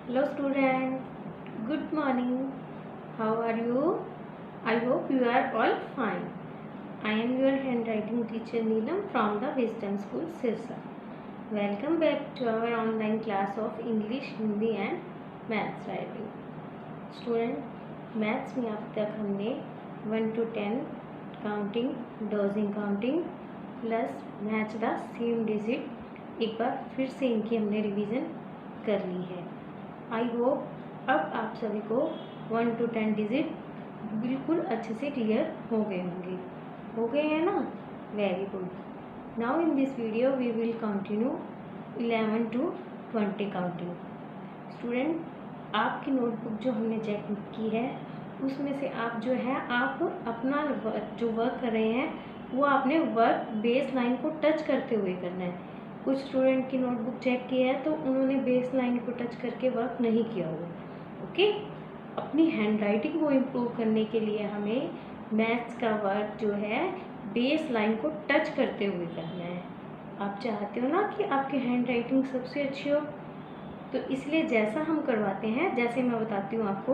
Hello student, good morning. How are you? I hope you are all fine. I am your handwriting teacher Neelam from the Wisdom School Sirsa. Welcome back to our online class of English, Hindi and Maths writing. Student, maths में अब तक हमने 1 to 10 counting, dodging counting plus match the same digit एक बार फिर से इनकी हमने revision कर ली है। आई होप अब आप सभी को 1 to 10 डिजिट बिल्कुल अच्छे से क्लियर हो गए हैं ना? Very good. Now in this video we will continue 11 to 20 counting. Student, आपकी नोटबुक जो हमने चेक की है उसमें से आप जो है आप अपना जो वर्क कर रहे हैं वो आपने वर्क बेस लाइन को टच करते हुए करना है। कुछ स्टूडेंट की नोटबुक चेक की है तो उन्होंने बेस लाइन को टच करके वर्क नहीं किया हुआ। ओके, अपनी हैंडराइटिंग को इम्प्रूव करने के लिए हमें मैथ्स का वर्क जो है बेस लाइन को टच करते हुए करना है। आप चाहते हो ना कि आपकी हैंडराइटिंग सबसे अच्छी हो, तो इसलिए जैसा हम करवाते हैं, जैसे मैं बताती हूँ आपको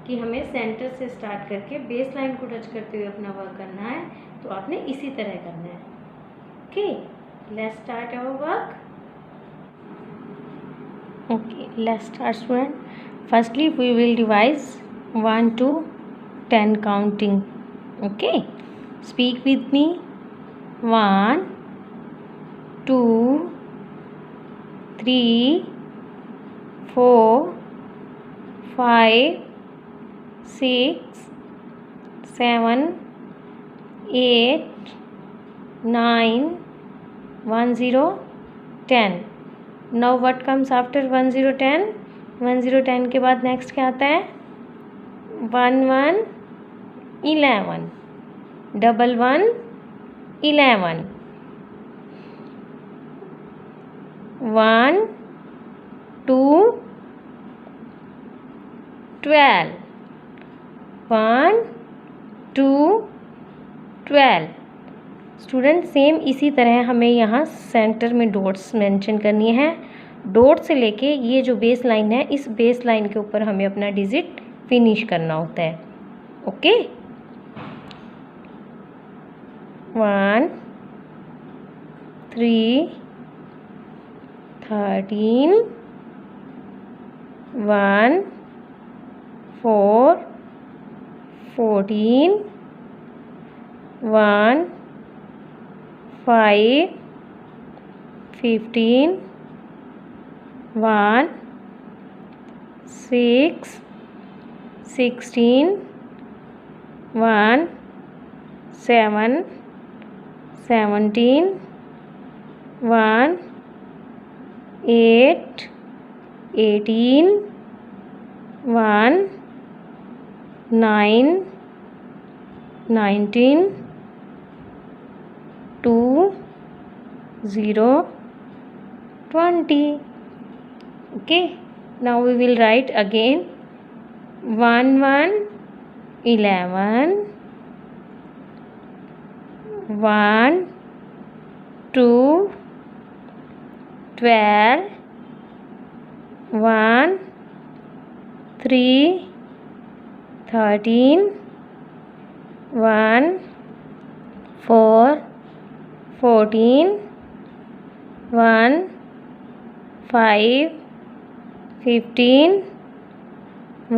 कि हमें सेंटर से स्टार्ट करके बेस लाइन को टच करते हुए अपना वर्क करना है, तो आपने इसी तरह करना है। Okay, let's start our work. Okay, let's start student. Firstly we will revise 1 to 10 counting. Okay, speak with me. 1 2 3 4 5 6 7 8 9 1 0 10। Now what comes after 1 0 10? 1 0 10 के बाद नेक्स्ट क्या आता है? 1 1 11, 1 1 11, 1 2 12, 1 2 12। स्टूडेंट, सेम इसी तरह हमें यहाँ सेंटर में डॉट्स मेंशन करनी है। डॉट से लेके ये जो बेस लाइन है, इस बेस लाइन के ऊपर हमें अपना डिजिट फिनिश करना होता है। Okay, 1 3 13 1 4 14 1 5 15 1 6 16 1 7 17 1 8 18 1 9 19 2 0 20। Okay, now we will write again 1 1 11, 1 2 12, 1 3 13, 1 4 14, 1 5 15,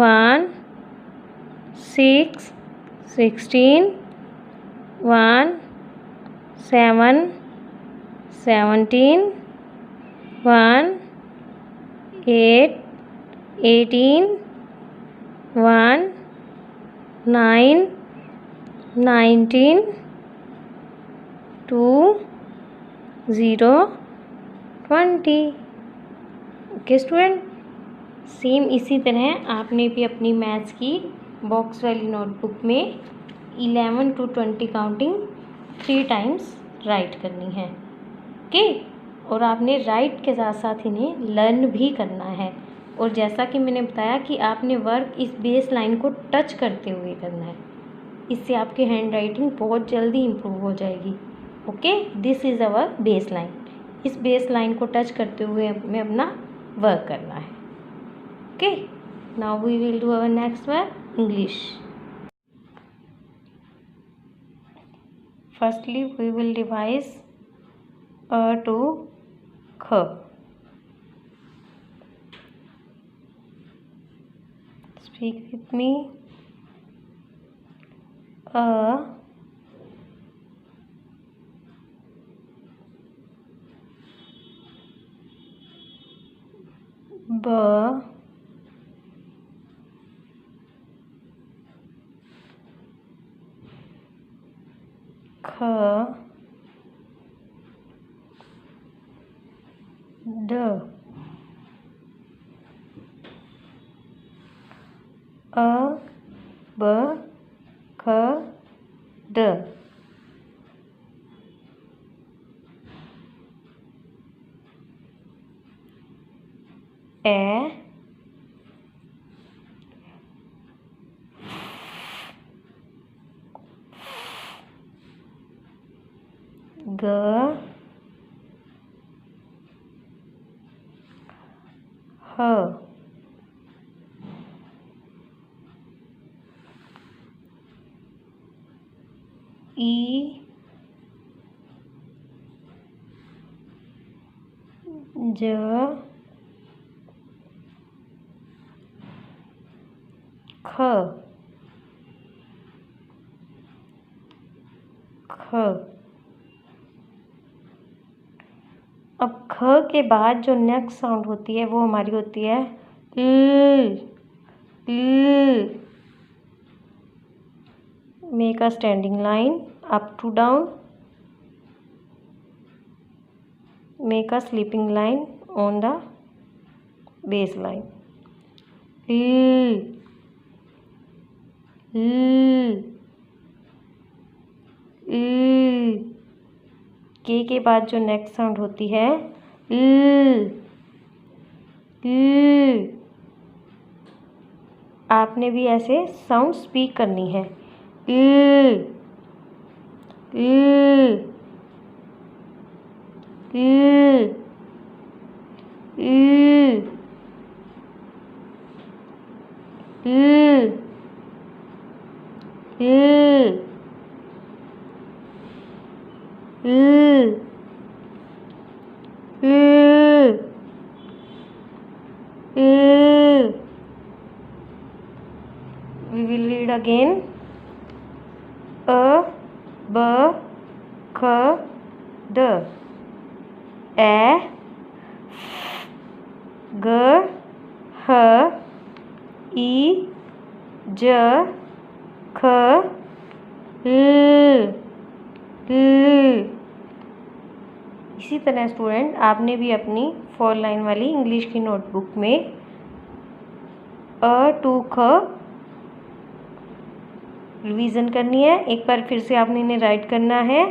1 6 16, 1 7 17, 1 8 18, 1 9 19, 2 0 20। Okay student, same इसी तरह आपने भी अपनी मैथ्स की बॉक्स वाली नोटबुक में 11 to 20 काउंटिंग 3 टाइम्स राइट करनी है। ओके, और आपने राइट के साथ साथ इन्हें लर्न भी करना है। और जैसा कि मैंने बताया कि आपने वर्क इस बेस लाइन को टच करते हुए करना है, इससे आपकी हैंड राइटिंग बहुत जल्दी इम्प्रूव हो जाएगी। Okay, this is our base line. इस बेस लाइन को टच करते हुए हमें अपना वर्क करना है। Okay, now we will do our next one, English. Firstly, we will revise A to Kh. Speak with me. A, B, Kh, D, A, B, Kh, D, A, G, H, I, J, K, K। अब ख के बाद जो next sound होती है वो हमारी होती है ल। Make a standing line up to down, make a sleeping line on the base line. के बाद जो नेक्स्ट साउंड होती है आपने भी ऐसे साउंड स्पीक करनी है। We will read again. A, B, K, D, A, G, H, I, J, K, L। इसी तरह स्टूडेंट आपने भी अपनी 4 लाइन वाली इंग्लिश की नोटबुक में अ टू ख रिवीजन करनी है। एक बार फिर से आपने इन्हें राइट करना है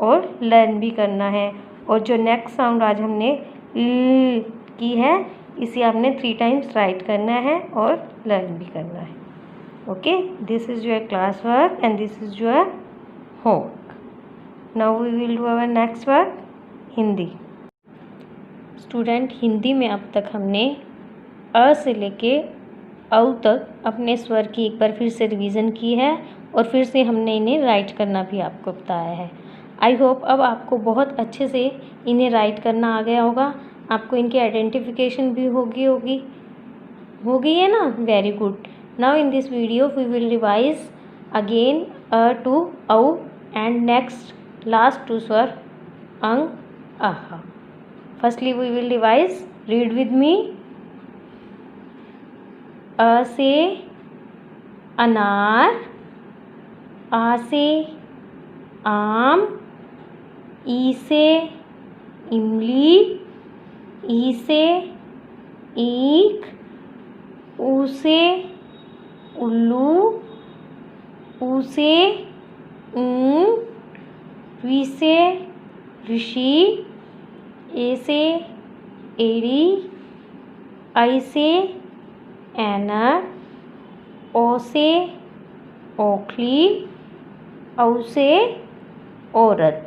और लर्न भी करना है। और जो नेक्स्ट साउंड आज हमने की है इसे आपने 3 टाइम्स राइट करना है और लर्न भी करना है। Okay, this is your class work and this is your homework. Now we will do our next work, Hindi. Student, Hindi में अब तक हमने अ से लेके औ तक अपने स्वर की एक बार फिर से रिवीजन की है और फिर से हमने इन्हें राइट करना भी आपको बताया है। आई होप अब आपको बहुत अच्छे से इन्हें राइट करना आ गया होगा। आपको इनकी आइडेंटिफिकेशन भी होगी है ना। Very good. Now in this video we will revise again अ टू औ एंड नेक्स्ट लास्ट 2 स्वर अंग आहा। Firstly we will revise, read with me. अ से अनार, आ से आम, ई से इमली, ई से ईख, ऊ से उल्लू, ऊ से ऊंट, वी से ऋषि, ए से एड़ी, आई से ऐनक, ओ से ओखली, औ से औरत।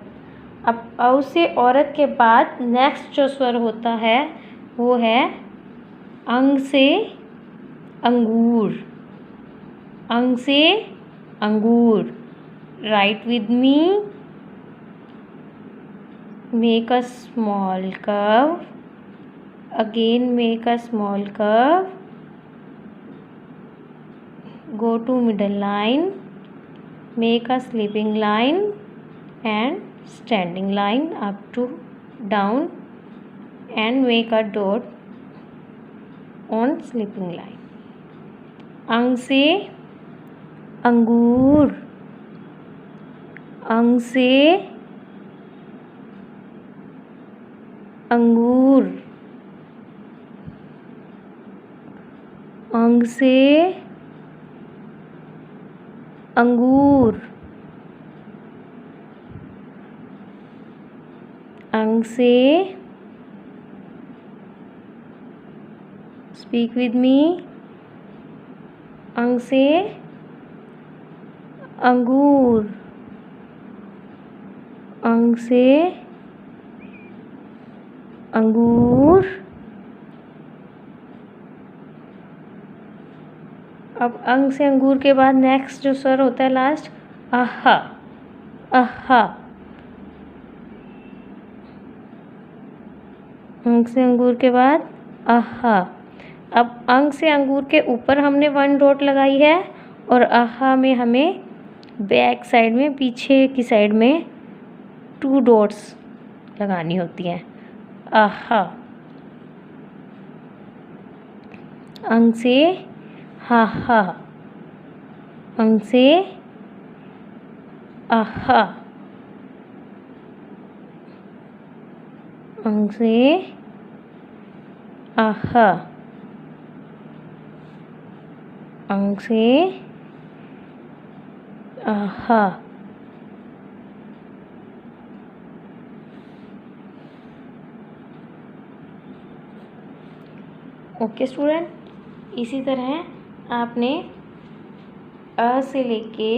अब औ से औरत के बाद नेक्स्ट जो स्वर होता है वो है अंग से अंगूर, अंग से अंगूर. Write with me. Make a small curve. Again make a small curve. Go to middle line. Make a sleeping line and standing line up to down and make a dot on sleeping line. अंग से अंगूर, अंग से अंगूर, अंग से अंगूर, अंग से. स्पीक विद मी. अंग से अंगूर, अंग से अंगूर. अब अंग से अंगूर के बाद नेक्स्ट जो स्वर होता है लास्ट, आहा, आहा. अंग से अंगूर के बाद आहा. अब अंग से अंगूर के ऊपर हमने 1 डॉट लगाई है और आहा में हमें बैक साइड में, पीछे की साइड में 2 डॉट्स लगानी होती हैं. आहा. अंग से हा हा, अंग से आहा, अंग से आहा, अंग से आहा. ओके स्टूडेंट, इसी तरह आपने अ से लेके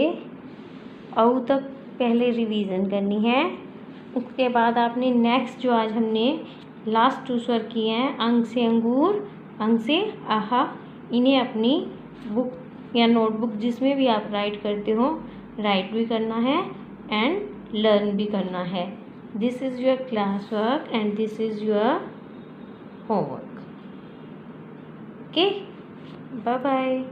औ तक पहले रिवीजन करनी है. उसके बाद आपने नेक्स्ट जो आज हमने लास्ट 2 स्वर किए हैं, अंग से अंगूर, अंग से आहा, इन्हें अपनी बुक या नोटबुक जिसमें भी आप राइट करते हो, राइट भी करना है एंड लर्न भी करना है. This is your class work and this is your homework. Okay, bye bye.